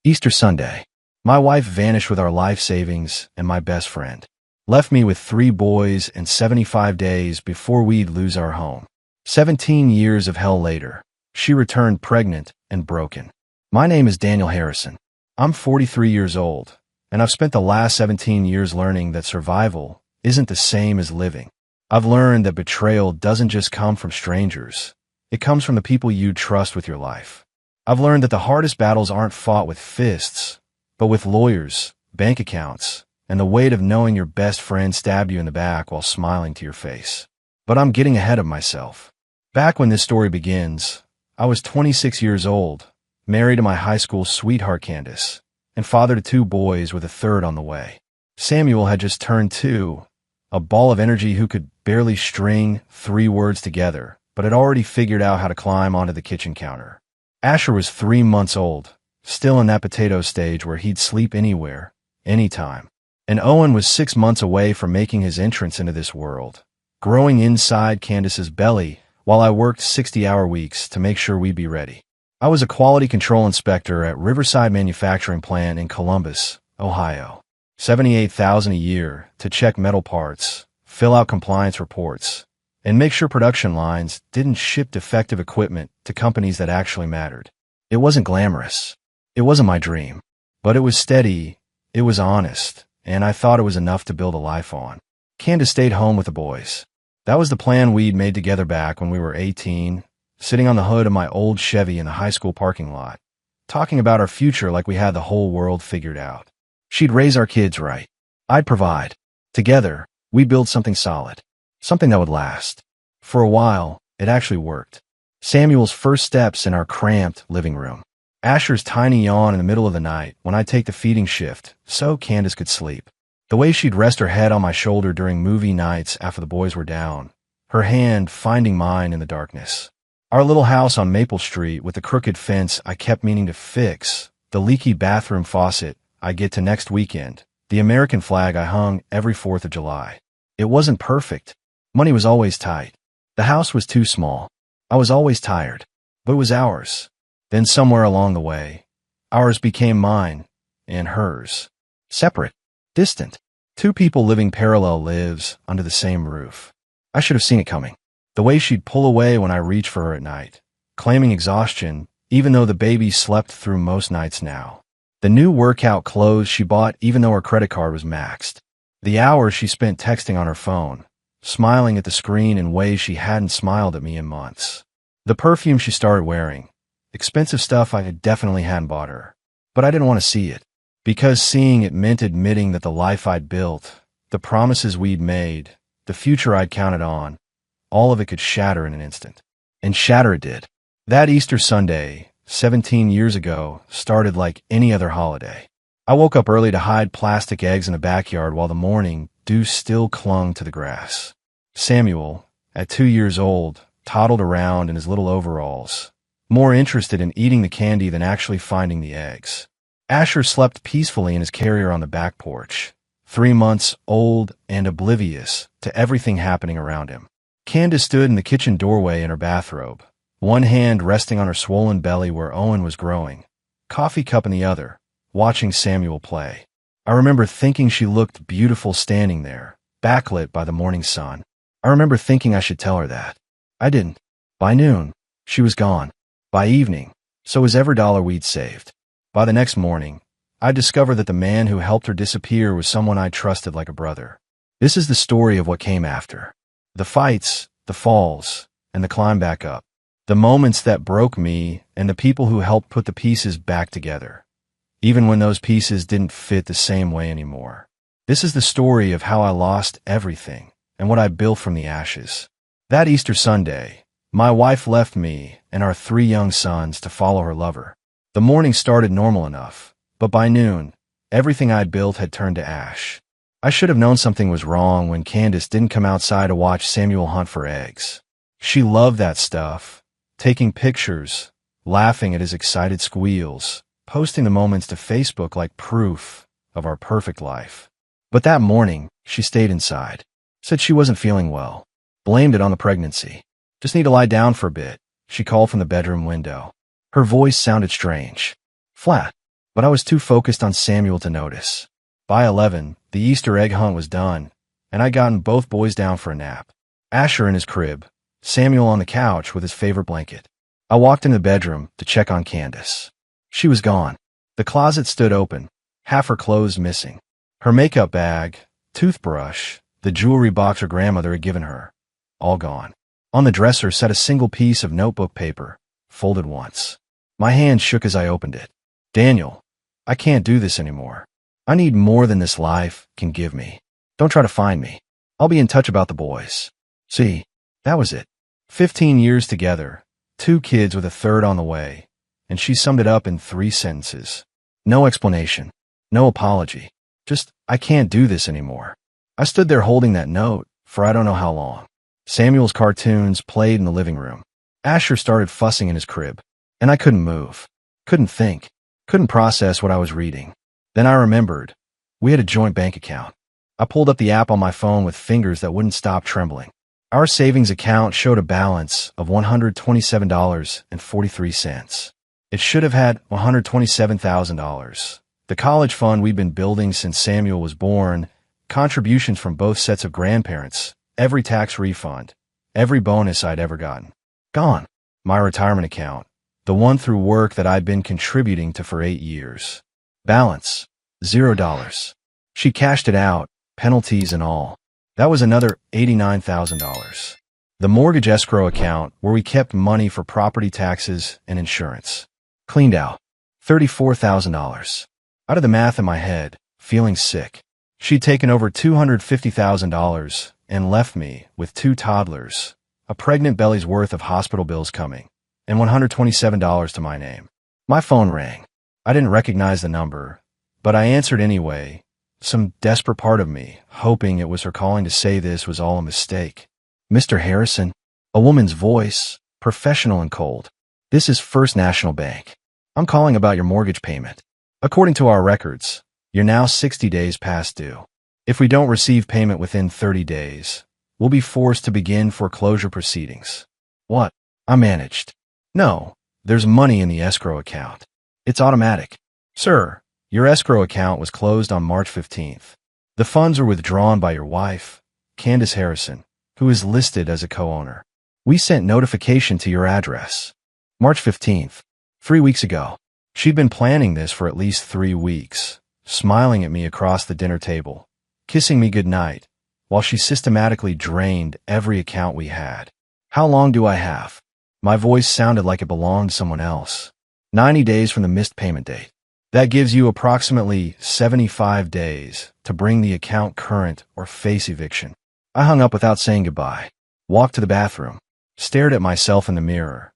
Easter Sunday. My wife vanished with our life savings and my best friend. Left me with 3 boys and 75 days before we'd lose our home. 17 years of hell later, she returned pregnant and broken. My name is Daniel Harrison. I'm 43 years old, and I've spent the last 17 years learning that survival isn't the same as living. I've learned that betrayal doesn't just come from strangers. It comes from the people you trust with your life. I've learned that the hardest battles aren't fought with fists, but with lawyers, bank accounts, and the weight of knowing your best friend stabbed you in the back while smiling to your face. But I'm getting ahead of myself. Back when this story begins, I was 26 years old, married to my high school sweetheart Candace, and father to 2 boys with a third on the way. Samuel had just turned 2, a ball of energy who could barely string 3 words together, but had already figured out how to climb onto the kitchen counter. Asher was 3 months old, still in that potato stage where he'd sleep anywhere, anytime. And Owen was 6 months away from making his entrance into this world, growing inside Candace's belly while I worked 60-hour weeks to make sure we'd be ready. I was a quality control inspector at Riverside Manufacturing Plant in Columbus, Ohio. $78,000 a year to check metal parts, fill out compliance reports, and make sure production lines didn't ship defective equipment to companies that actually mattered. It wasn't glamorous. It wasn't my dream. But it was steady, it was honest, and I thought it was enough to build a life on. Candace stayed home with the boys. That was the plan we'd made together back when we were 18, sitting on the hood of my old Chevy in the high school parking lot, talking about our future like we had the whole world figured out. She'd raise our kids right. I'd provide. Together, we'd build something solid. Something that would last. For a while, it actually worked. Samuel's first steps in our cramped living room. Asher's tiny yawn in the middle of the night when I'd take the feeding shift so Candace could sleep. The way she'd rest her head on my shoulder during movie nights after the boys were down. Her hand finding mine in the darkness. Our little house on Maple Street with the crooked fence I kept meaning to fix. The leaky bathroom faucet I get to next weekend. The American flag I hung every 4th of July. It wasn't perfect. Money was always tight. The house was too small. I was always tired. But it was ours. Then somewhere along the way, ours became mine and hers. Separate. Distant. 2 people living parallel lives under the same roof. I should have seen it coming. The way she'd pull away when I reached for her at night, claiming exhaustion, even though the baby slept through most nights now. The new workout clothes she bought even though her credit card was maxed. The hours she spent texting on her phone, smiling at the screen in ways she hadn't smiled at me in months. The perfume she started wearing. Expensive stuff I definitely hadn't bought her. But I didn't want to see it. Because seeing it meant admitting that the life I'd built, the promises we'd made, the future I'd counted on, all of it could shatter in an instant. And shatter it did. That Easter Sunday, 17 years ago, started like any other holiday. I woke up early to hide plastic eggs in a backyard while the morning dew still clung to the grass. Samuel, at 2 years old, toddled around in his little overalls, more interested in eating the candy than actually finding the eggs. Asher slept peacefully in his carrier on the back porch, 3 months old and oblivious to everything happening around him. Candace stood in the kitchen doorway in her bathrobe, one hand resting on her swollen belly where Owen was growing, coffee cup in the other, watching Samuel play. I remember thinking she looked beautiful standing there, backlit by the morning sun. I remember thinking I should tell her that. I didn't. By noon, she was gone. By evening, so was every dollar we'd saved. By the next morning, I discovered that the man who helped her disappear was someone I trusted like a brother. This is the story of what came after. The fights, the falls, and the climb back up. The moments that broke me and the people who helped put the pieces back together. Even when those pieces didn't fit the same way anymore. This is the story of how I lost everything and what I built from the ashes. That Easter Sunday, my wife left me and our 3 young sons to follow her lover. The morning started normal enough, but by noon, everything I'd built had turned to ash. I should have known something was wrong when Candace didn't come outside to watch Samuel hunt for eggs. She loved that stuff, taking pictures, laughing at his excited squeals, posting the moments to Facebook like proof of our perfect life. But that morning, she stayed inside, said she wasn't feeling well, blamed it on the pregnancy. Just need to lie down for a bit, she called from the bedroom window. Her voice sounded strange, flat. but I was too focused on Samuel to notice. By 11, the Easter egg hunt was done, and I'd gotten both boys down for a nap. Asher in his crib, Samuel on the couch with his favorite blanket. I walked in the bedroom to check on Candace. She was gone. The closet stood open, half her clothes missing. Her makeup bag, toothbrush, the jewelry box her grandmother had given her, all gone. On the dresser sat a single piece of notebook paper, folded once. My hand shook as I opened it. Daniel, I can't do this anymore. I need more than this life can give me. Don't try to find me. I'll be in touch about the boys. See, that was it. 15 years together, 2 kids with a third on the way, and she summed it up in 3 sentences. No explanation, no apology, just, I can't do this anymore. I stood there holding that note for I don't know how long. Samuel's cartoons played in the living room. Asher started fussing in his crib, and I couldn't move, couldn't think, couldn't process what I was reading. Then I remembered, we had a joint bank account. I pulled up the app on my phone with fingers that wouldn't stop trembling. Our savings account showed a balance of $127.43. It should have had $127,000. The college fund we'd been building since Samuel was born, contributions from both sets of grandparents, every tax refund, every bonus I'd ever gotten. Gone. My retirement account, the one through work that I'd been contributing to for 8 years. Balance, $0. She cashed it out, penalties and all. That was another $89,000. The mortgage escrow account, where we kept money for property taxes and insurance, cleaned out. $34,000. Out of the math in my head, feeling sick. She'd taken over $250,000 and left me with 2 toddlers, a pregnant belly's worth of hospital bills coming, and $127 to my name. My phone rang. I didn't recognize the number, but I answered anyway, some desperate part of me hoping it was her calling to say this was all a mistake. Mr. Harrison, a woman's voice, professional and cold. This is First National Bank. I'm calling about your mortgage payment. According to our records, you're now 60 days past due. If we don't receive payment within 30 days, we'll be forced to begin foreclosure proceedings. What? I managed. No, there's money in the escrow account. It's automatic. Sir, your escrow account was closed on March 15th. The funds are withdrawn by your wife, Candace Harrison, who is listed as a co-owner. We sent notification to your address. March 15th, 3 weeks ago. She'd been planning this for at least 3 weeks, smiling at me across the dinner table, kissing me goodnight, while she systematically drained every account we had. How long do I have? My voice sounded like it belonged to someone else. 90 days from the missed payment date. That gives you approximately 75 days to bring the account current or face eviction. I hung up without saying goodbye, walked to the bathroom, stared at myself in the mirror.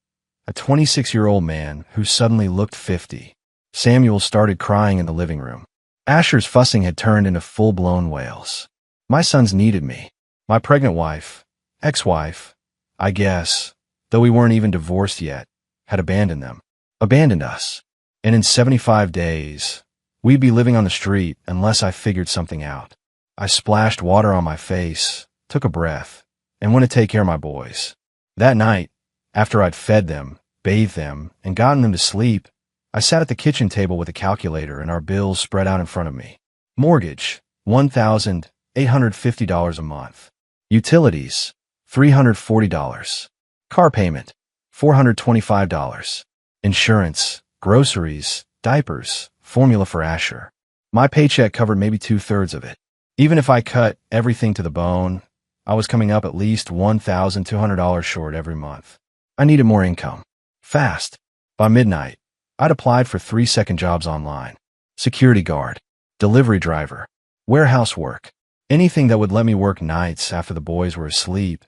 A 26-year-old man who suddenly looked 50. Samuel started crying in the living room. Asher's fussing had turned into full-blown wails. My sons needed me. My pregnant wife, ex-wife, I guess, though we weren't even divorced yet, had abandoned them. Abandoned us. And in 75 days, we'd be living on the street unless I figured something out. I splashed water on my face, took a breath, and went to take care of my boys. That night, after I'd fed them, bathed them, and gotten them to sleep, I sat at the kitchen table with a calculator and our bills spread out in front of me. Mortgage, $1,850 a month. Utilities, $340. Car payment, $425. Insurance, groceries, diapers, formula for Asher. My paycheck covered maybe 2/3 of it. Even if I cut everything to the bone, I was coming up at least $1,200 short every month. I needed more income. Fast. By midnight, I'd applied for 3 second jobs online. Security guard, delivery driver, warehouse work, anything that would let me work nights after the boys were asleep,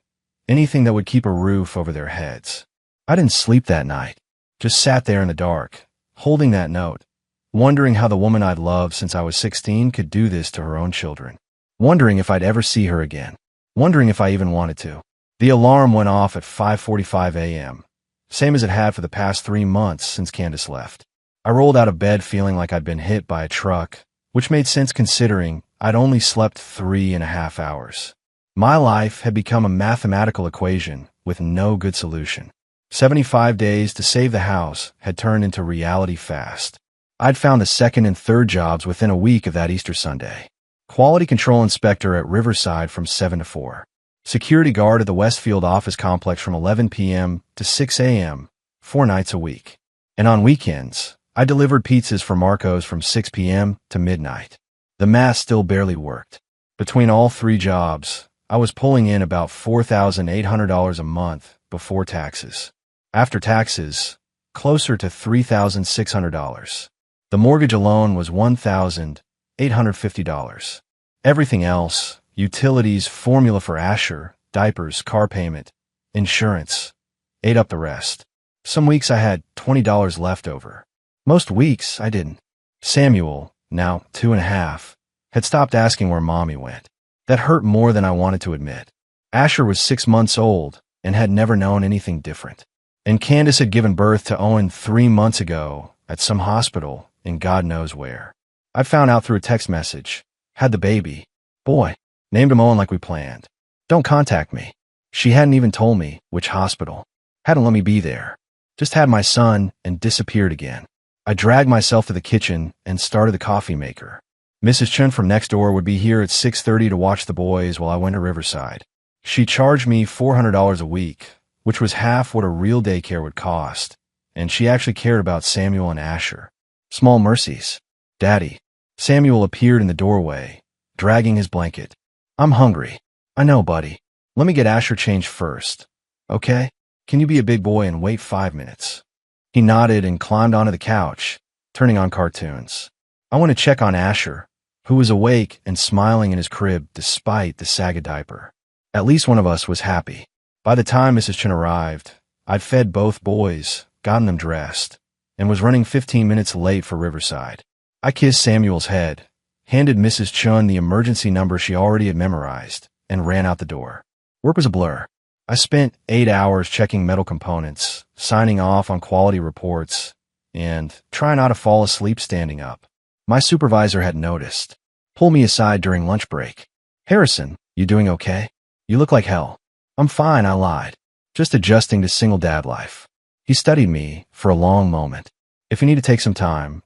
anything that would keep a roof over their heads. I didn't sleep that night. Just sat there in the dark, holding that note, wondering how the woman I'd loved since I was 16 could do this to her own children, wondering if I'd ever see her again, wondering if I even wanted to. The alarm went off at 5:45 a.m., same as it had for the past 3 months since Candace left. I rolled out of bed feeling like I'd been hit by a truck, which made sense considering I'd only slept 3.5 hours. My life had become a mathematical equation with no good solution. 75 days to save the house had turned into reality fast. I'd found the second and third jobs within a week of that Easter Sunday. Quality control inspector at Riverside from 7 to 4. Security guard at the Westfield office complex from 11 p.m. to 6 a.m., 4 nights a week. And on weekends, I delivered pizzas for Marco's from 6 p.m. to midnight. The math still barely worked. Between all three jobs, I was pulling in about $4,800 a month before taxes. After taxes, closer to $3,600. The mortgage alone was $1,850. Everything else, utilities, formula for Asher, diapers, car payment, insurance, ate up the rest. Some weeks I had $20 left over. Most weeks I didn't. Samuel, now 2.5, had stopped asking where Mommy went. That hurt more than I wanted to admit. Asher was 6 months old and had never known anything different. And Candace had given birth to Owen 3 months ago at some hospital in God knows where. I found out through a text message. Had the baby. Boy. Named him Owen like we planned. Don't contact me. She hadn't even told me which hospital. Hadn't let me be there. Just had my son and disappeared again. I dragged myself to the kitchen and started the coffee maker. Mrs. Chun from next door would be here at 6:30 to watch the boys while I went to Riverside. She charged me $400 a week, which was half what a real daycare would cost, and she actually cared about Samuel and Asher. Small mercies. Daddy. Samuel appeared in the doorway, dragging his blanket. I'm hungry. I know, buddy. Let me get Asher changed first. Okay? Can you be a big boy and wait 5 minutes? He nodded and climbed onto the couch, turning on cartoons. I went to check on Asher, who was awake and smiling in his crib despite the sag of diaper. At least one of us was happy. By the time Mrs. Chun arrived, I'd fed both boys, gotten them dressed, and was running 15 minutes late for Riverside. I kissed Samuel's head, handed Mrs. Chun the emergency number she already had memorized, and ran out the door. Work was a blur. I spent 8 hours checking metal components, signing off on quality reports, and trying not to fall asleep standing up. My supervisor had noticed. Pulled me aside during lunch break. Harrison, you doing okay? You look like hell. I'm fine, I lied. Just adjusting to single dad life. He studied me for a long moment. If you need to take some time,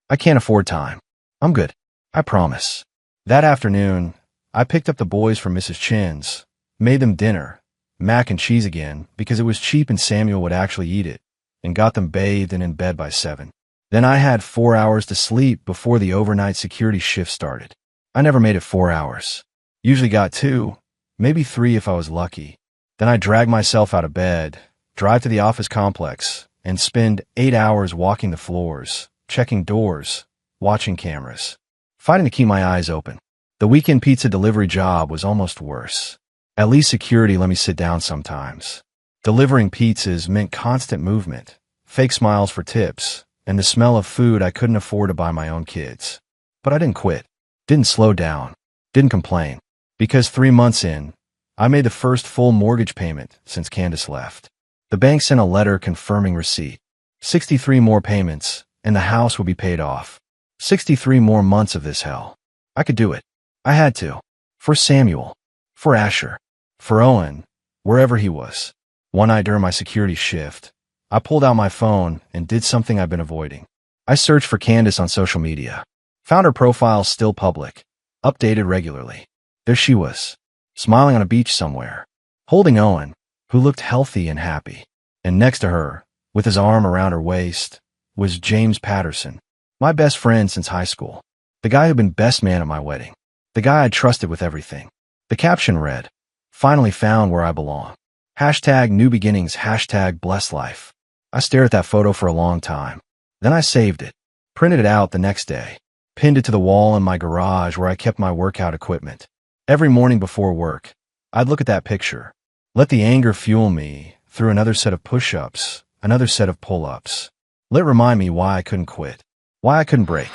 I can't afford time. I'm good. I promise. That afternoon, I picked up the boys from Mrs. Chin's, made them dinner, mac and cheese again, because it was cheap and Samuel would actually eat it, and got them bathed and in bed by 7. Then I had 4 hours to sleep before the overnight security shift started. I never made it 4 hours. Usually got 2, maybe 3 if I was lucky. Then I drag myself out of bed, drive to the office complex, and spend 8 hours walking the floors, checking doors, watching cameras, fighting to keep my eyes open. The weekend pizza delivery job was almost worse. At least security let me sit down sometimes. Delivering pizzas meant constant movement, fake smiles for tips, and the smell of food I couldn't afford to buy my own kids. But I didn't quit, didn't slow down, didn't complain, because 3 months in, I made the first full mortgage payment since Candace left. The bank sent a letter confirming receipt. 63 more payments, and the house would be paid off. 63 more months of this hell. I could do it. I had to. For Samuel. For Asher. For Owen. Wherever he was. One night during my security shift, I pulled out my phone and did something I've been avoiding. I searched for Candace on social media. Found her profile still public. Updated regularly. There she was. Smiling on a beach somewhere. Holding Owen, who looked healthy and happy. And next to her, with his arm around her waist, was James Patterson, my best friend since high school. The guy who'd been best man at my wedding. The guy I'd trusted with everything. The caption read, "Finally found where I belong. Hashtag new beginnings, hashtag blessed life." I stared at that photo for a long time. Then I saved it, printed it out the next day, pinned it to the wall in my garage where I kept my workout equipment. Every morning before work, I'd look at that picture, let the anger fuel me through another set of push-ups, another set of pull-ups. Let it remind me why I couldn't quit, why I couldn't break.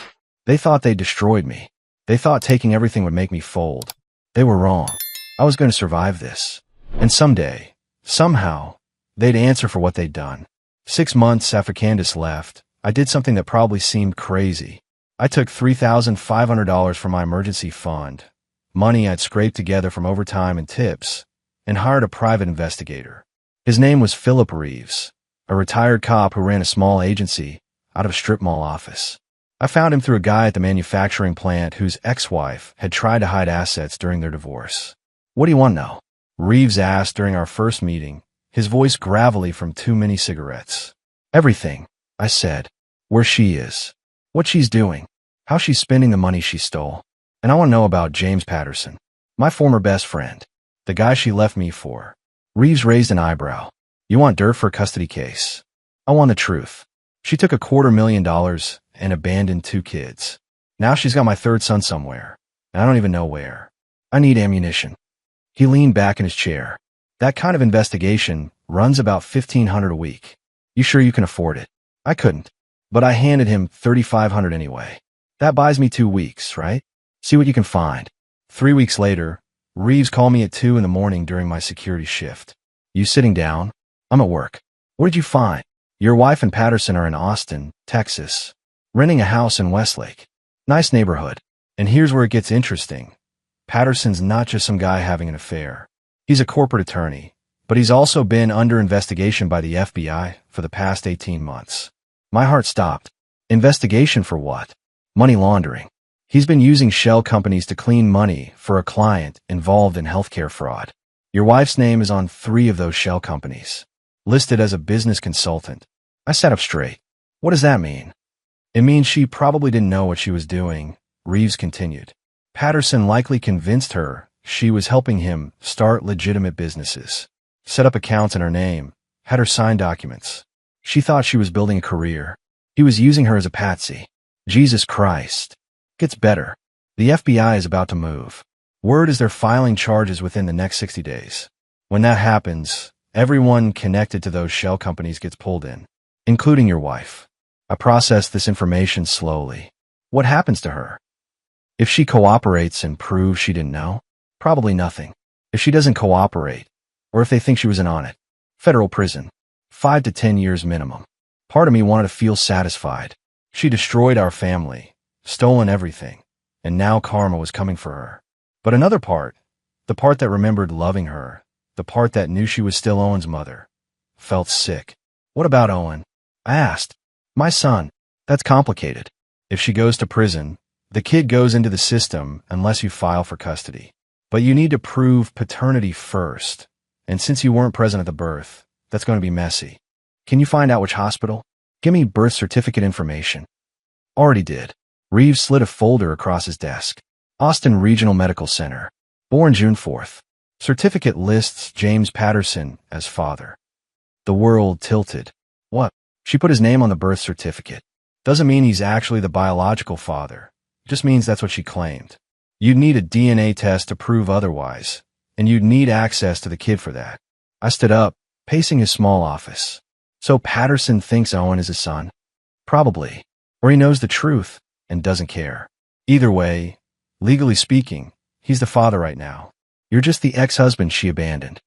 They thought they destroyed me. They thought taking everything would make me fold. They were wrong. I was going to survive this. And someday, somehow, they'd answer for what they'd done. 6 months after Candace left, I did something that probably seemed crazy. I took $3,500 from my emergency fund, money I'd scraped together from overtime and tips, and hired a private investigator. His name was Philip Reeves, a retired cop who ran a small agency out of a strip mall office. I found him through a guy at the manufacturing plant whose ex-wife had tried to hide assets during their divorce. What do you want to know? Reeves asked during our first meeting, his voice gravelly from too many cigarettes. Everything, I said. Where she is. What she's doing. How she's spending the money she stole. And I want to know about James Patterson, my former best friend, the guy she left me for. Reeves raised an eyebrow. You want dirt for a custody case? I want the truth. She took $250,000 and abandoned 2 kids. Now she's got my 3rd son somewhere, and I don't even know where. I need ammunition. He leaned back in his chair. That kind of investigation runs about $1,500 a week. You sure you can afford it? I couldn't, but I handed him $3,500 anyway. That buys me 2 weeks, right? See what you can find. 3 weeks later, Reeves called me at 2 in the morning during my security shift. You sitting down? I'm at work. What did you find? Your wife and Patterson are in Austin, Texas, renting a house in Westlake. Nice neighborhood. And here's where it gets interesting. Patterson's not just some guy having an affair. He's a corporate attorney, but he's also been under investigation by the FBI for the past 18 months. My heart stopped. Investigation for what? Money laundering. He's been using shell companies to clean money for a client involved in healthcare fraud. Your wife's name is on 3 of those shell companies, listed as a business consultant. I sat up straight. What does that mean? It means she probably didn't know what she was doing, Reeves continued. Patterson likely convinced her she was helping him start legitimate businesses, set up accounts in her name, had her sign documents. She thought she was building a career. He was using her as a patsy. Jesus Christ. Gets better. The FBI is about to move. Word is they're filing charges within the next 60 days. When that happens, everyone connected to those shell companies gets pulled in, including your wife. I processed this information slowly. What happens to her? If she cooperates and proves she didn't know, probably nothing. If she doesn't cooperate, or if they think she was in on it, federal prison, 5 to 10 years minimum. Part of me wanted to feel satisfied. She destroyed our family, stolen everything, and now karma was coming for her. But another part, the part that remembered loving her, the part that knew she was still Owen's mother, felt sick. What about Owen? I asked. My son. That's complicated. If she goes to prison, the kid goes into the system unless you file for custody. But you need to prove paternity first. And since you weren't present at the birth, that's going to be messy. Can you find out which hospital? Give me birth certificate information. Already did. Reeves slid a folder across his desk. Austin Regional Medical Center. Born June 4th. Certificate lists James Patterson as father. The world tilted. What? She put his name on the birth certificate. Doesn't mean he's actually the biological father. It just means that's what she claimed. You'd need a DNA test to prove otherwise, and you'd need access to the kid for that. I stood up, pacing his small office. So Patterson thinks Owen is his son? Probably. Or he knows the truth and doesn't care. Either way, legally speaking, he's the father right now. You're just the ex-husband she abandoned.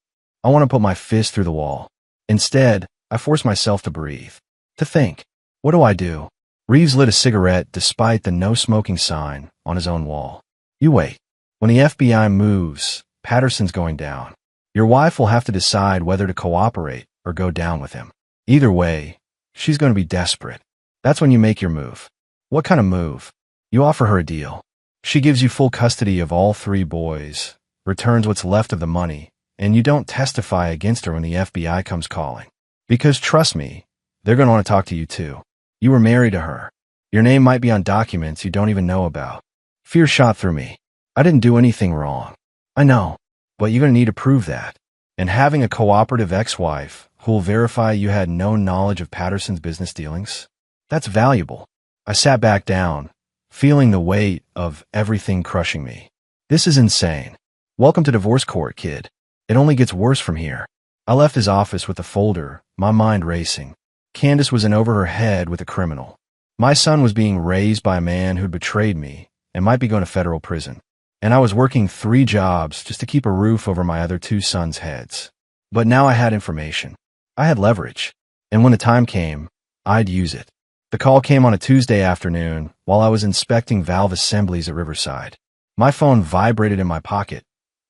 I want to put my fist through the wall. Instead, I force myself to breathe. To think. What do I do? Reeves lit a cigarette despite the no smoking sign on his own wall. You wait. When the FBI moves, Patterson's going down. Your wife will have to decide whether to cooperate or go down with him. Either way, she's going to be desperate. That's when you make your move. What kind of move? You offer her a deal. She gives you full custody of all 3 boys, returns what's left of the money, and you don't testify against her when the FBI comes calling. Because trust me, they're going to want to talk to you too. You were married to her. Your name might be on documents you don't even know about. Fear shot through me. I didn't do anything wrong. I know, but you're going to need to prove that. And having a cooperative ex-wife who'll verify you had no knowledge of Patterson's business dealings, that's valuable. I sat back down, feeling the weight of everything crushing me. This is insane. Welcome to divorce court, kid. It only gets worse from here. I left his office with the folder, my mind racing. Candace was in over her head with a criminal. My son was being raised by a man who'd betrayed me and might be going to federal prison. And I was working 3 jobs just to keep a roof over my other 2 sons' heads. But now I had information. I had leverage. And when the time came, I'd use it. The call came on a Tuesday afternoon while I was inspecting valve assemblies at Riverside. My phone vibrated in my pocket.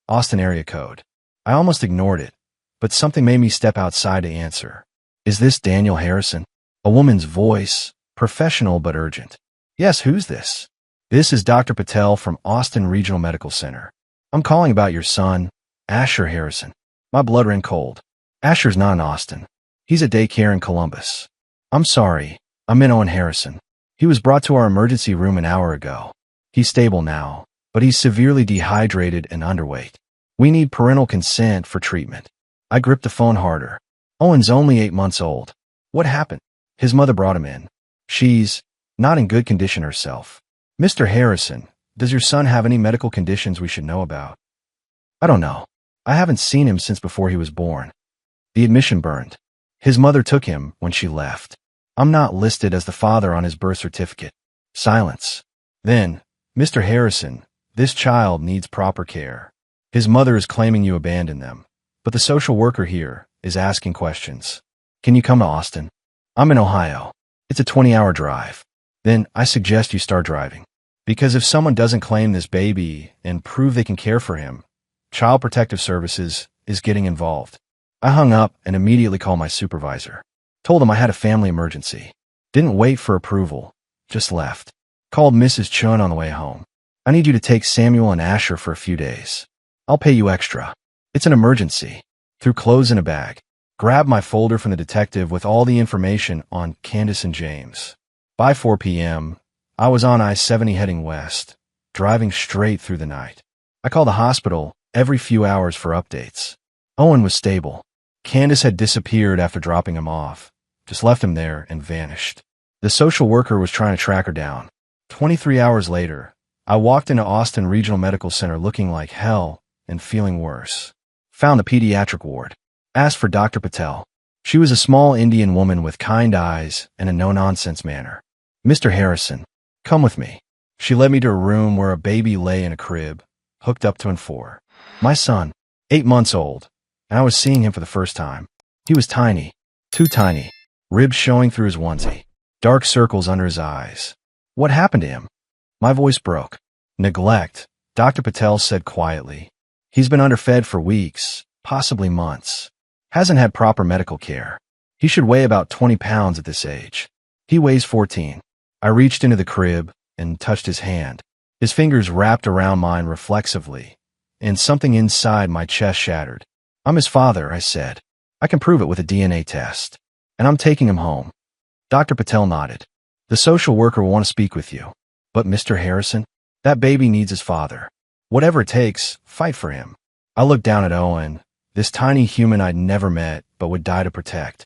Austin area code. I almost ignored it, but something made me step outside to answer. Is this Daniel Harrison? A woman's voice, professional but urgent. Yes, who's this? This is Dr. Patel from Austin Regional Medical Center. I'm calling about your son, Asher Harrison. My blood ran cold. Asher's not in Austin. He's at daycare in Columbus. I'm sorry. I'm in Owen Harrison. He was brought to our emergency room an hour ago. He's stable now, but he's severely dehydrated and underweight. We need parental consent for treatment. I gripped the phone harder. Owen's only 8 months old. What happened? His mother brought him in. She's not in good condition herself. Mr. Harrison, does your son have any medical conditions we should know about? I don't know. I haven't seen him since before he was born. The admission burned. His mother took him when she left. I'm not listed as the father on his birth certificate. Silence. Then, Mr. Harrison, this child needs proper care. His mother is claiming you abandoned them, but the social worker here is asking questions. Can you come to Austin? I'm in Ohio. It's a 20-hour drive. Then I suggest you start driving. Because if someone doesn't claim this baby and prove they can care for him, Child Protective Services is getting involved. I hung up and immediately called my supervisor. Told him I had a family emergency. Didn't wait for approval. Just left. Called Mrs. Chun on the way home. I need you to take Samuel and Asher for a few days. I'll pay you extra. It's an emergency. Threw clothes in a bag. Grabbed my folder from the detective with all the information on Candace and James. By 4 p.m., I was on I-70 heading west, driving straight through the night. I called the hospital every few hours for updates. Owen was stable. Candace had disappeared after dropping him off. Just left him there and vanished. The social worker was trying to track her down. 23 hours later, I walked into Austin Regional Medical Center looking like hell and feeling worse. Found the pediatric ward. Asked for Dr. Patel. She was a small Indian woman with kind eyes and a no-nonsense manner. Mr. Harrison, come with me. She led me to a room where a baby lay in a crib, hooked up to an 4. My son, 8 months old, and I was seeing him for the first time. He was tiny, too tiny, ribs showing through his onesie, dark circles under his eyes. What happened to him? My voice broke. Neglect, Dr. Patel said quietly. He's been underfed for weeks, possibly months. Hasn't had proper medical care. He should weigh about 20 pounds at this age. He weighs 14. I reached into the crib and touched his hand. His fingers wrapped around mine reflexively, and something inside my chest shattered. I'm his father, I said. I can prove it with a DNA test. And I'm taking him home. Dr. Patel nodded. The social worker will want to speak with you. But Mr. Harrison, that baby needs his father. Whatever it takes, fight for him. I looked down at Owen, this tiny human I'd never met but would die to protect.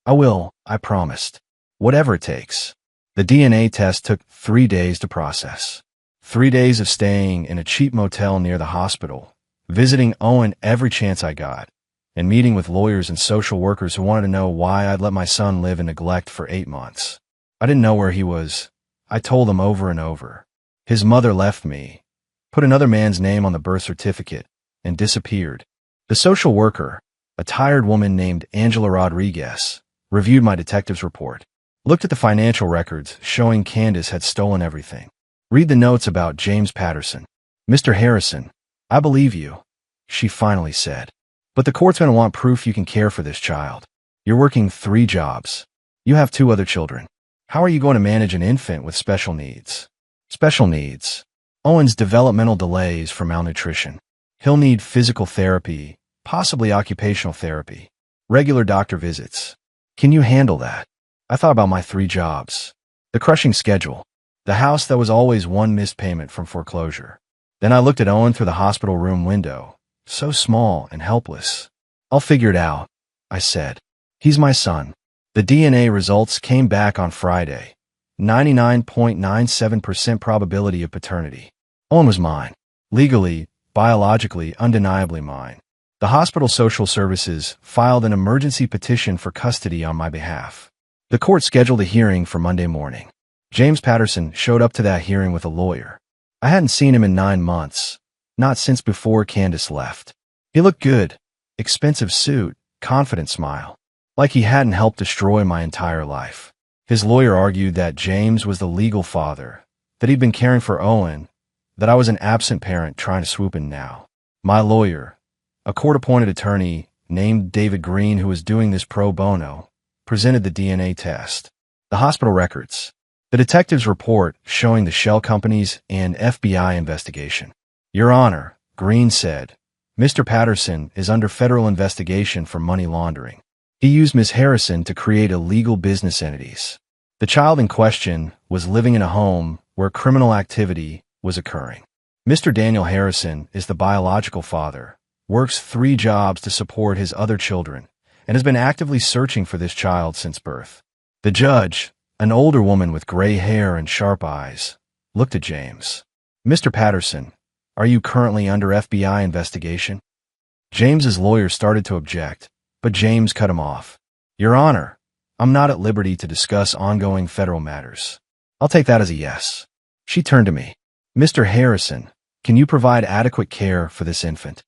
I will, I promised. Whatever it takes. The DNA test took 3 days to process. 3 days of staying in a cheap motel near the hospital, visiting Owen every chance I got, and meeting with lawyers and social workers who wanted to know why I'd let my son live in neglect for 8 months. I didn't know where he was. I told them over and over. His mother left me, put another man's name on the birth certificate, and disappeared. The social worker, a tired woman named Angela Rodriguez, reviewed my detective's report, looked at the financial records showing Candace had stolen everything. Read the notes about James Patterson. Mr. Harrison, I believe you, she finally said. But the court's going to want proof you can care for this child. You're working 3 jobs. You have 2 other children. How are you going to manage an infant with special needs? Special needs. Owen's developmental delays for malnutrition. He'll need physical therapy, possibly occupational therapy, regular doctor visits. Can you handle that? I thought about my 3 jobs. The crushing schedule. The house that was always one missed payment from foreclosure. Then I looked at Owen through the hospital room window, so small and helpless. I'll figure it out, I said. He's my son. The DNA results came back on Friday. 99.97% probability of paternity. Owen was mine. Legally, biologically, undeniably mine. The hospital social services filed an emergency petition for custody on my behalf. The court scheduled a hearing for Monday morning. James Patterson showed up to that hearing with a lawyer. I hadn't seen him in 9 months, not since before Candace left. He looked good, expensive suit, confident smile, like he hadn't helped destroy my entire life. His lawyer argued that James was the legal father, that he'd been caring for Owen, that I was an absent parent trying to swoop in now. My lawyer, a court-appointed attorney named David Green who was doing this pro bono, presented the DNA test. The hospital records. The detective's report showing the shell companies and FBI investigation. Your Honor, Green said, Mr. Patterson is under federal investigation for money laundering. He used Ms. Harrison to create illegal business entities. The child in question was living in a home where criminal activity was occurring. Mr. Daniel Harrison is the biological father, works 3 jobs to support his other children, and has been actively searching for this child since birth. The judge, an older woman with gray hair and sharp eyes, looked at James. Mr. Patterson, are you currently under FBI investigation? James's lawyer started to object, but James cut him off. Your Honor, I'm not at liberty to discuss ongoing federal matters. I'll take that as a yes. She turned to me. Mr. Harrison, can you provide adequate care for this infant?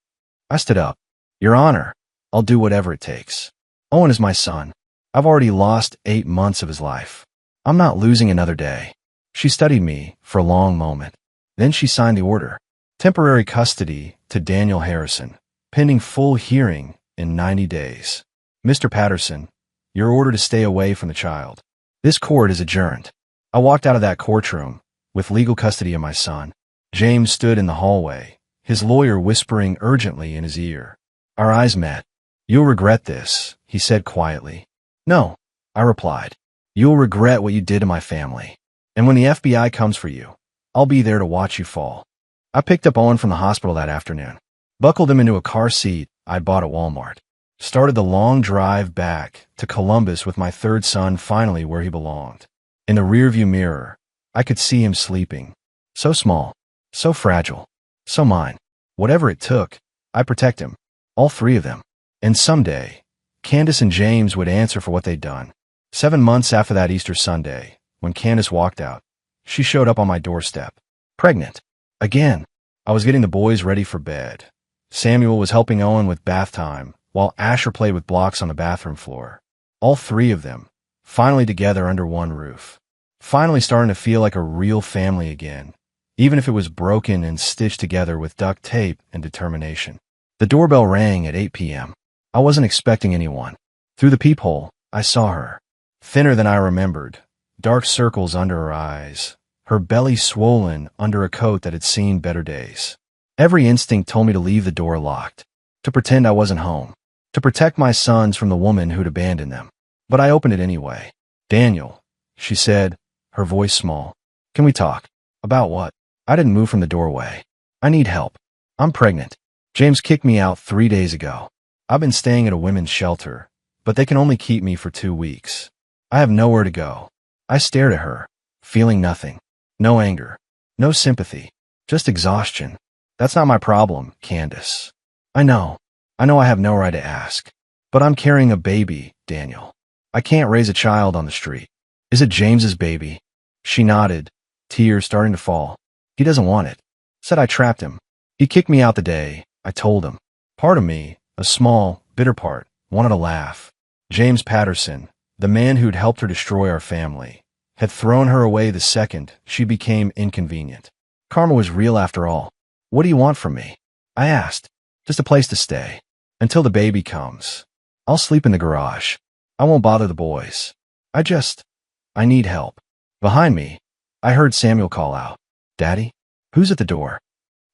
I stood up. Your Honor, I'll do whatever it takes. Owen is my son. I've already lost 8 months of his life. I'm not losing another day. She studied me for a long moment. Then she signed the order. Temporary custody to Daniel Harrison, pending full hearing in 90 days. Mr. Patterson, your order to stay away from the child. This court is adjourned. I walked out of that courtroom with legal custody of my son. James stood in the hallway, his lawyer whispering urgently in his ear. Our eyes met. You'll regret this, he said quietly. No, I replied. You'll regret what you did to my family. And when the FBI comes for you, I'll be there to watch you fall. I picked up Owen from the hospital that afternoon, buckled him into a car seat I'd bought at Walmart, started the long drive back to Columbus with my 3rd son finally where he belonged. In the rearview mirror, I could see him sleeping. So small, so fragile, so mine. Whatever it took, I'd protect him, all 3 of them. And someday, Candace and James would answer for what they'd done. 7 months after that Easter Sunday, when Candace walked out, she showed up on my doorstep, pregnant. Again, I was getting the boys ready for bed. Samuel was helping Owen with bath time, while Asher played with blocks on the bathroom floor. All 3 of them, finally together under one roof. Finally starting to feel like a real family again, even if it was broken and stitched together with duct tape and determination. The doorbell rang at 8 p.m. I wasn't expecting anyone. Through the peephole, I saw her. Thinner than I remembered, dark circles under her eyes, her belly swollen under a coat that had seen better days. Every instinct told me to leave the door locked, to pretend I wasn't home, to protect my sons from the woman who'd abandoned them. But I opened it anyway. Daniel, she said, her voice small. Can we talk? About what? I didn't move from the doorway. I need help. I'm pregnant. James kicked me out 3 days ago. I've been staying at a women's shelter, but they can only keep me for 2 weeks. I have nowhere to go. I stared at her, feeling nothing. No anger. No sympathy. Just exhaustion. That's not my problem, Candace. I know I have no right to ask. But I'm carrying a baby, Daniel. I can't raise a child on the street. Is it James's baby? She nodded, tears starting to fall. He doesn't want it. Said I trapped him. He kicked me out the day I told him. Part of me, a small, bitter part, wanted to laugh. James Patterson, the man who'd helped her destroy our family, had thrown her away the second she became inconvenient. Karma was real after all. What do you want from me? I asked. Just a place to stay. Until the baby comes. I'll sleep in the garage. I won't bother the boys. I need help. Behind me, I heard Samuel call out. Daddy? Who's at the door?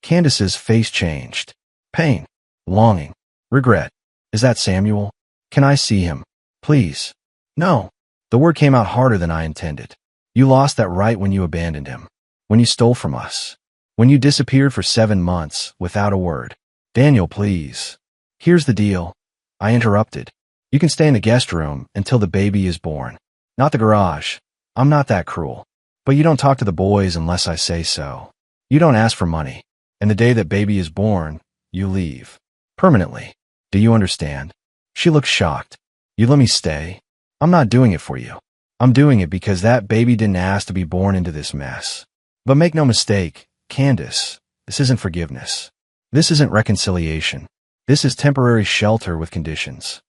Candace's face changed. Pain. Longing. Regret. Is that Samuel? Can I see him? Please. No. The word came out harder than I intended. You lost that right when you abandoned him. When you stole from us. When you disappeared for 7 months without a word. Daniel, please. Here's the deal. I interrupted. You can stay in the guest room until the baby is born. Not the garage. I'm not that cruel. But you don't talk to the boys unless I say so. You don't ask for money. And the day that baby is born, you leave. Permanently. Do you understand? She looked shocked. You let me stay? I'm not doing it for you. I'm doing it because that baby didn't ask to be born into this mess. But make no mistake, Candace, this isn't forgiveness. This isn't reconciliation. This is temporary shelter with conditions.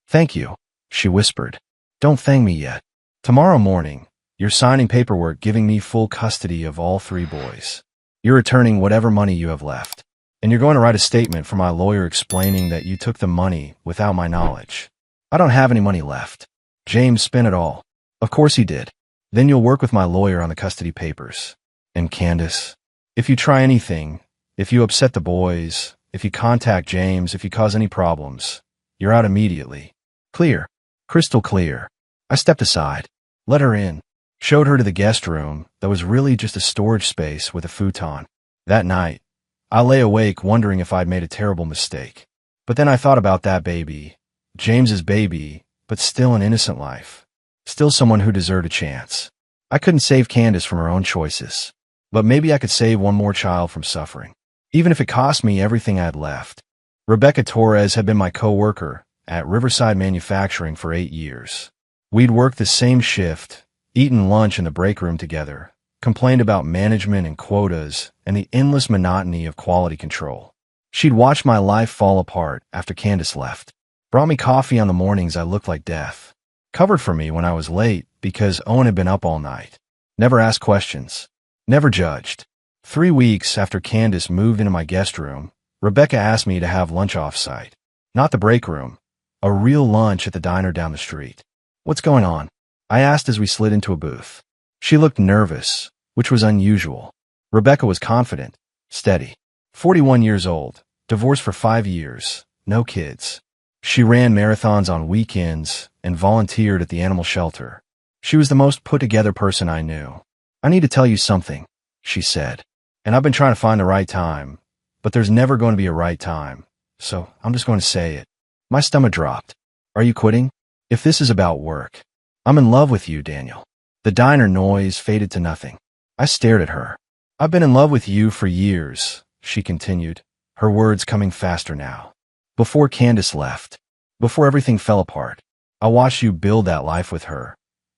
Thank you, she whispered. Don't thank me yet. Tomorrow morning, you're signing paperwork giving me full custody of all 3 boys. You're returning whatever money you have left. And you're going to write a statement for my lawyer explaining that you took the money without my knowledge. I don't have any money left. James spent it all. Of course he did. Then you'll work with my lawyer on the custody papers. And Candace, if you try anything, if you upset the boys, if you contact James, if you cause any problems, you're out immediately. Clear. Crystal clear. I stepped aside, let her in, showed her to the guest room that was really just a storage space with a futon. That night, I lay awake wondering if I'd made a terrible mistake. But then I thought about that baby, James's baby, but still an innocent life. Still someone who deserved a chance. I couldn't save Candace from her own choices, but maybe I could save one more child from suffering, even if it cost me everything I had left. Rebecca Torres had been my co-worker at Riverside Manufacturing for 8 years. We'd worked the same shift, eaten lunch in the break room together, complained about management and quotas and the endless monotony of quality control. She'd watched my life fall apart after Candace left, brought me coffee on the mornings I looked like death, covered for me when I was late because Owen had been up all night, never asked questions, never judged. 3 weeks after Candace moved into my guest room, Rebecca asked me to have lunch off-site. Not the break room, a real lunch at the diner down the street. What's going on? I asked as we slid into a booth. She looked nervous, which was unusual. Rebecca was confident, steady. 41 years old, divorced for 5 years, no kids. She ran marathons on weekends and volunteered at the animal shelter. She was the most put-together person I knew. I need to tell you something, she said, and I've been trying to find the right time, but there's never going to be a right time, so I'm just going to say it. My stomach dropped. Are you quitting? If this is about work, I'm in love with you, Daniel. The diner noise faded to nothing. I stared at her. I've been in love with you for years, she continued, her words coming faster now. Before Candace left, before everything fell apart, I watched you build that life with her,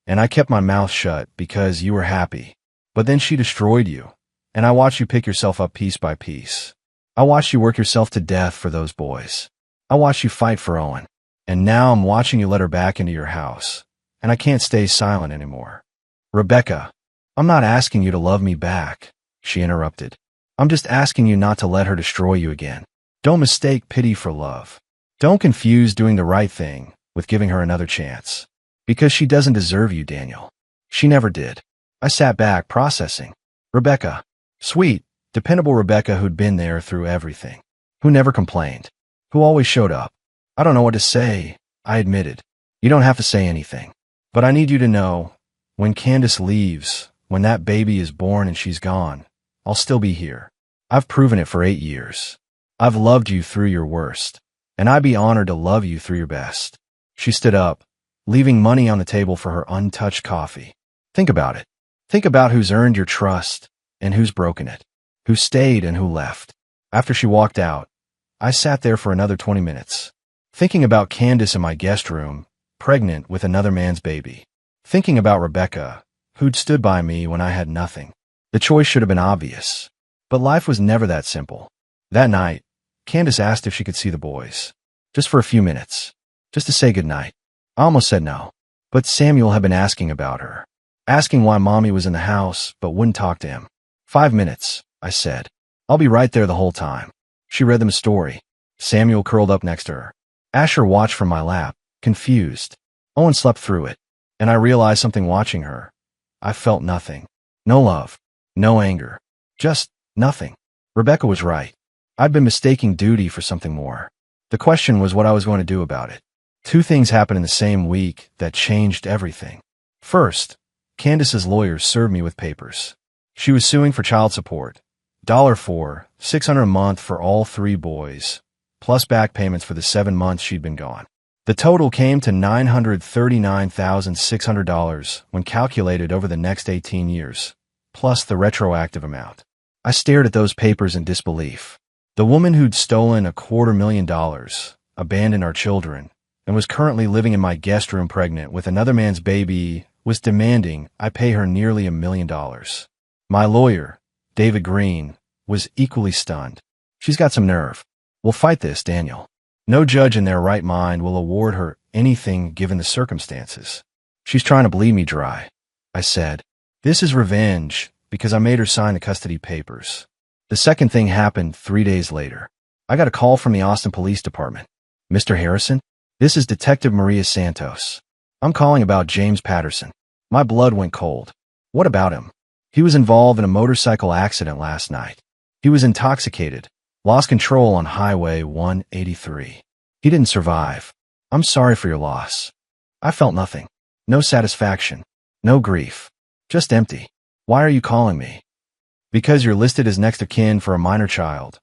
and I kept my mouth shut because you were happy. But then she destroyed you, and I watched you pick yourself up piece by piece. I watched you work yourself to death for those boys. I watched you fight for Owen, and now I'm watching you let her back into your house, and I can't stay silent anymore. Rebecca, I'm not asking you to love me back, she interrupted. I'm just asking you not to let her destroy you again. Don't mistake pity for love. Don't confuse doing the right thing with giving her another chance. Because she doesn't deserve you, Daniel. She never did. I sat back, processing. Rebecca. Sweet, dependable Rebecca who'd been there through everything. Who never complained. Who always showed up. I don't know what to say, I admitted. You don't have to say anything. But I need you to know, when Candace leaves, when that baby is born and she's gone, I'll still be here. I've proven it for 8 years. I've loved you through your worst, and I'd be honored to love you through your best. She stood up, leaving money on the table for her untouched coffee. Think about it. Think about who's earned your trust and who's broken it, who stayed and who left. After she walked out, I sat there for another 20 minutes, thinking about Candace in my guest room, pregnant with another man's baby. Thinking about Rebecca, who'd stood by me when I had nothing. The choice should have been obvious, but life was never that simple. That night, Candace asked if she could see the boys, just for a few minutes, just to say goodnight. I almost said no, but Samuel had been asking about her, asking why Mommy was in the house but wouldn't talk to him. 5 minutes, I said. I'll be right there the whole time. She read them a story. Samuel curled up next to her. Asher watched from my lap, confused. Owen slept through it, and I realized something watching her. I felt nothing. No love, no anger, just nothing. Rebecca was right. I'd been mistaking duty for something more. The question was what I was going to do about it. 2 things happened in the same week that changed everything. First, Candace's lawyers served me with papers. She was suing for child support. $4,600 a month for all 3 boys, plus back payments for the 7 months she'd been gone. The total came to $939,600 when calculated over the next 18 years, plus the retroactive amount. I stared at those papers in disbelief. The woman who'd stolen $250,000, abandoned our children, and was currently living in my guest room pregnant with another man's baby was demanding I pay her nearly $1 million. My lawyer, David Green, was equally stunned. She's got some nerve. We'll fight this, Daniel. No judge in their right mind will award her anything given the circumstances. She's trying to bleed me dry, I said. This is revenge because I made her sign the custody papers. The second thing happened 3 days later. I got a call from the Austin Police Department. Mr. Harrison, this is Detective Maria Santos. I'm calling about James Patterson. My blood went cold. What about him? He was involved in a motorcycle accident last night. He was intoxicated, lost control on Highway 183. He didn't survive. I'm sorry for your loss. I felt nothing. No satisfaction. No grief. Just empty. Why are you calling me? Because you're listed as next of kin for a minor child.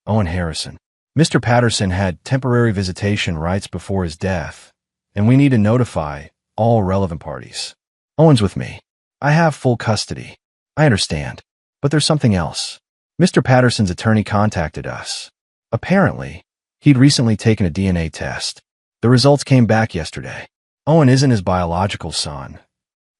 Owen Harrison. Mr. Patterson had temporary visitation rights before his death, and we need to notify all relevant parties. Owen's with me. I have full custody. I understand. But there's something else. Mr. Patterson's attorney contacted us. Apparently, he'd recently taken a DNA test. The results came back yesterday. Owen isn't his biological son.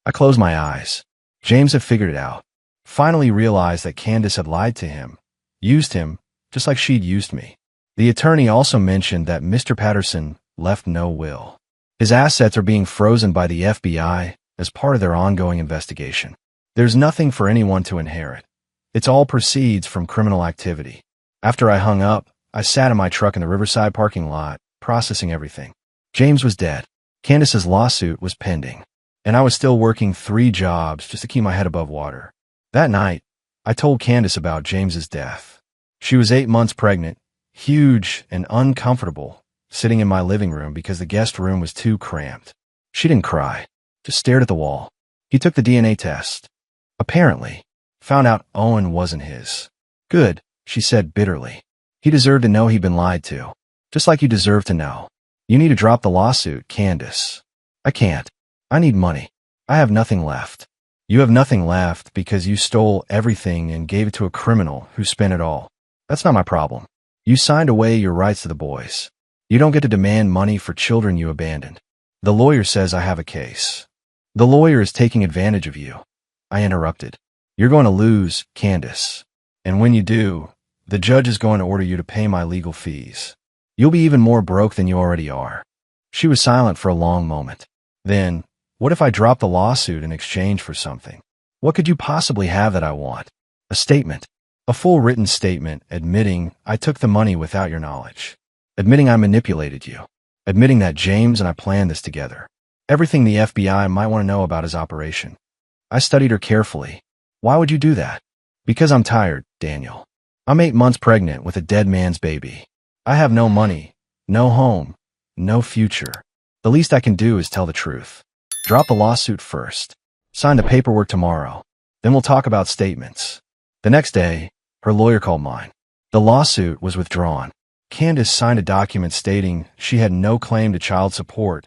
I closed my eyes. James had figured it out. Finally realized that Candace had lied to him, used him, just like she'd used me. The attorney also mentioned that Mr. Patterson left no will. His assets are being frozen by the FBI as part of their ongoing investigation. There's nothing for anyone to inherit. It's all proceeds from criminal activity. After I hung up, I sat in my truck in the Riverside parking lot, processing everything. James was dead. Candace's lawsuit was pending. And I was still working 3 jobs just to keep my head above water. That night, I told Candace about James's death. She was 8 months pregnant, huge and uncomfortable, sitting in my living room because the guest room was too cramped. She didn't cry, just stared at the wall. He took the DNA test. Apparently, found out Owen wasn't his. Good, she said bitterly. He deserved to know he'd been lied to. Just like you deserve to know. You need to drop the lawsuit, Candace. I can't. I need money. I have nothing left. You have nothing left because you stole everything and gave it to a criminal who spent it all. That's not my problem. You signed away your rights to the boys. You don't get to demand money for children you abandoned. The lawyer says I have a case. The lawyer is taking advantage of you. I interrupted. You're going to lose, Candace. And when you do, the judge is going to order you to pay my legal fees. You'll be even more broke than you already are. She was silent for a long moment. Then, what if I drop the lawsuit in exchange for something? What could you possibly have that I want? A statement. A full written statement admitting I took the money without your knowledge. Admitting I manipulated you. Admitting that James and I planned this together. Everything the FBI might want to know about his operation. I studied her carefully. Why would you do that? Because I'm tired, Daniel. I'm 8 months pregnant with a dead man's baby. I have no money, no home, no future. The least I can do is tell the truth. Drop the lawsuit first. Sign the paperwork tomorrow. Then we'll talk about statements. The next day, her lawyer called mine. The lawsuit was withdrawn. Candace signed a document stating she had no claim to child support,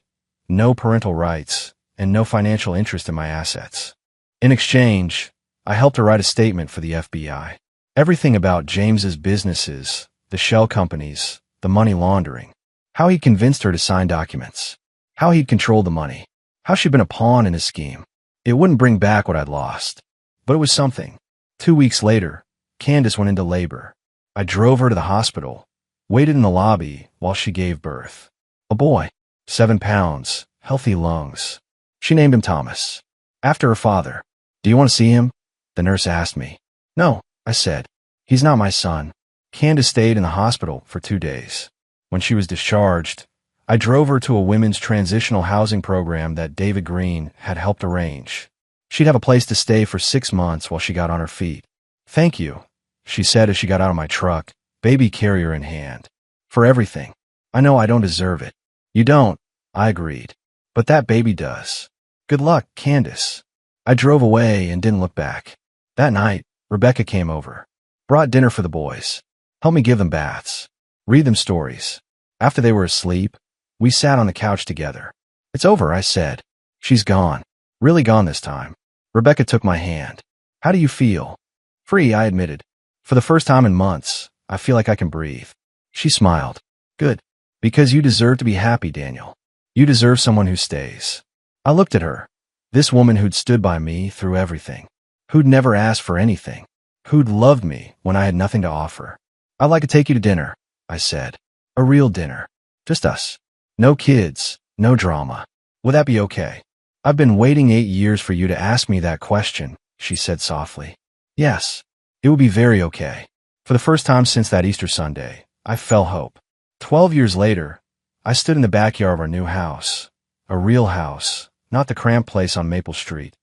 no parental rights, and no financial interest in my assets. In exchange, I helped her write a statement for the FBI. Everything about James's businesses, the shell companies, the money laundering, how he convinced her to sign documents, how he'd controlled the money, how she'd been a pawn in his scheme. It wouldn't bring back what I'd lost, but it was something. 2 weeks later, Candace went into labor. I drove her to the hospital, waited in the lobby while she gave birth. A boy, 7 pounds, healthy lungs. She named him Thomas, after her father. Do you want to see him? The nurse asked me. No, I said. He's not my son. Candace stayed in the hospital for 2 days. When she was discharged, I drove her to a women's transitional housing program that David Green had helped arrange. She'd have a place to stay for 6 months while she got on her feet. Thank you, she said as she got out of my truck, baby carrier in hand. For everything. I know I don't deserve it. You don't, I agreed. But that baby does. Good luck, Candace. I drove away and didn't look back. That night, Rebecca came over. Brought dinner for the boys. Helped me give them baths. Read them stories. After they were asleep, we sat on the couch together. It's over, I said. She's gone. Really gone this time. Rebecca took my hand. How do you feel? Free, I admitted. For the first time in months, I feel like I can breathe. She smiled. Good. Because you deserve to be happy, Daniel. You deserve someone who stays. I looked at her. This woman who'd stood by me through everything. Who'd never asked for anything. Who'd loved me when I had nothing to offer. I'd like to take you to dinner, I said. A real dinner. Just us. No kids, no drama. Would that be okay? I've been waiting 8 years for you to ask me that question, she said softly. Yes, it would be very okay. For the first time since that Easter Sunday, I felt hope. 12 years later, I stood in the backyard of our new house. A real house, not the cramped place on Maple Street,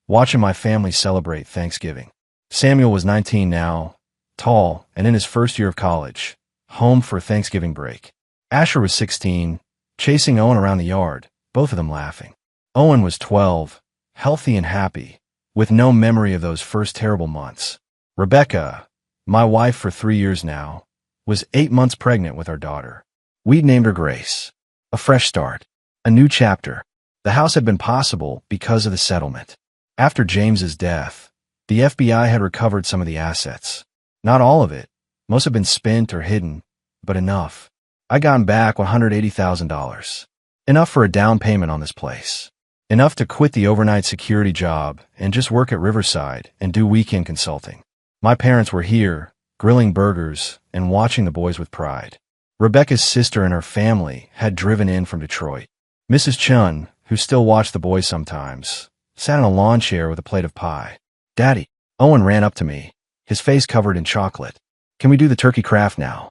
watching my family celebrate Thanksgiving. Samuel was 19 now, tall, and in his first year of college, home for Thanksgiving break. Asher was 16, chasing Owen around the yard, both of them laughing. Owen was 12, healthy and happy, with no memory of those first terrible months. Rebecca, my wife for 3 years now, was 8 months pregnant with our daughter. We'd named her Grace. A fresh start. A new chapter. The house had been possible because of the settlement. After James's death, the FBI had recovered some of the assets. Not all of it. Most had been spent or hidden, but enough. I gotten back $180,000. Enough for a down payment on this place. Enough to quit the overnight security job and just work at Riverside and do weekend consulting. My parents were here, grilling burgers and watching the boys with pride. Rebecca's sister and her family had driven in from Detroit. Mrs. Chun, who still watched the boys sometimes, sat in a lawn chair with a plate of pie. "Daddy," Owen ran up to me, his face covered in chocolate. "Can we do the turkey craft now?"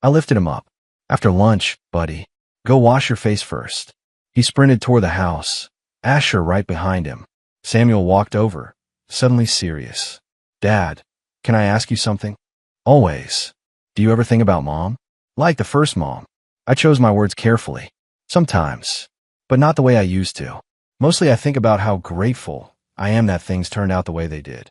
I lifted him up. "After lunch, buddy. Go wash your face first." He sprinted toward the house, Asher right behind him. Samuel walked over, suddenly serious. "Dad, can I ask you something?" "Always. Do you ever think about Mom?" "Like the first Mom." I chose my words carefully. "Sometimes, but not the way I used to. Mostly I think about how grateful I am that things turned out the way they did.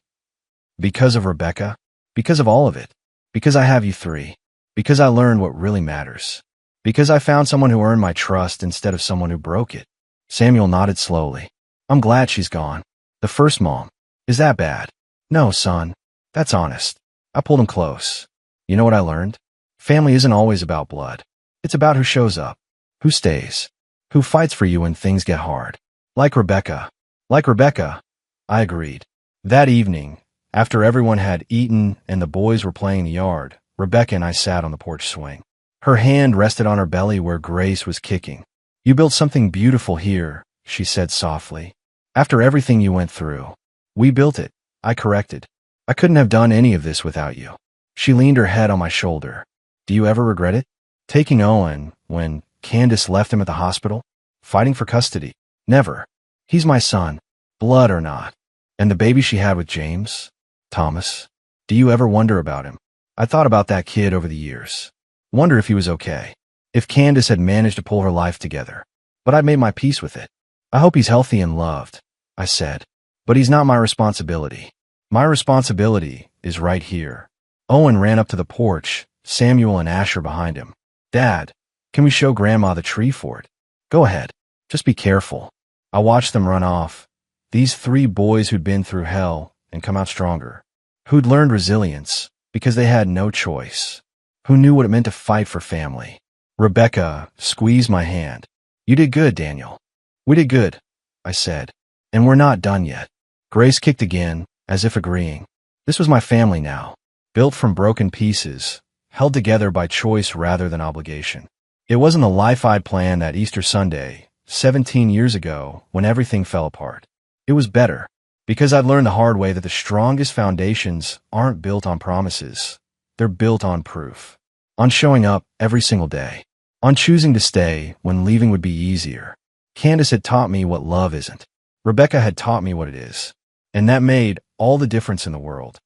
Because of Rebecca, because of all of it, because I have you three, because I learned what really matters, because I found someone who earned my trust instead of someone who broke it." Samuel nodded slowly. "I'm glad she's gone. The first Mom. Is that bad?" "No, son. That's honest." I pulled him close. "You know what I learned? Family isn't always about blood. It's about who shows up, who stays, who fights for you when things get hard. Like Rebecca." "Like Rebecca," I agreed. That evening, after everyone had eaten and the boys were playing in the yard, Rebecca and I sat on the porch swing. Her hand rested on her belly where Grace was kicking. "You built something beautiful here," she said softly. "After everything you went through." "We built it," I corrected. "I couldn't have done any of this without you." She leaned her head on my shoulder. "Do you ever regret it? Taking Owen when Candace left him at the hospital? Fighting for custody? Never. He's my son, blood or not. And the baby she had with James? Thomas? Do you ever wonder about him?" I thought about that kid over the years. Wonder if he was okay. If Candace had managed to pull her life together. But I'd made my peace with it. "I hope he's healthy and loved," I said. "But he's not my responsibility. My responsibility is right here." Owen ran up to the porch, Samuel and Asher behind him. "Dad, can we show Grandma the tree fort?" "Go ahead. Just be careful." I watched them run off. These 3 boys who'd been through hell and come out stronger. Who'd learned resilience because they had no choice. Who knew what it meant to fight for family. Rebecca squeezed my hand. "You did good, Daniel." "We did good," I said. "And we're not done yet." Grace kicked again, as if agreeing. This was my family now. Built from broken pieces, held together by choice rather than obligation. It wasn't the life I'd planned that Easter Sunday, 17 years ago, when everything fell apart. It was better, because I'd learned the hard way that the strongest foundations aren't built on promises. They're built on proof. On showing up every single day. On choosing to stay when leaving would be easier. Candace had taught me what love isn't. Rebecca had taught me what it is. And that made all the difference in the world.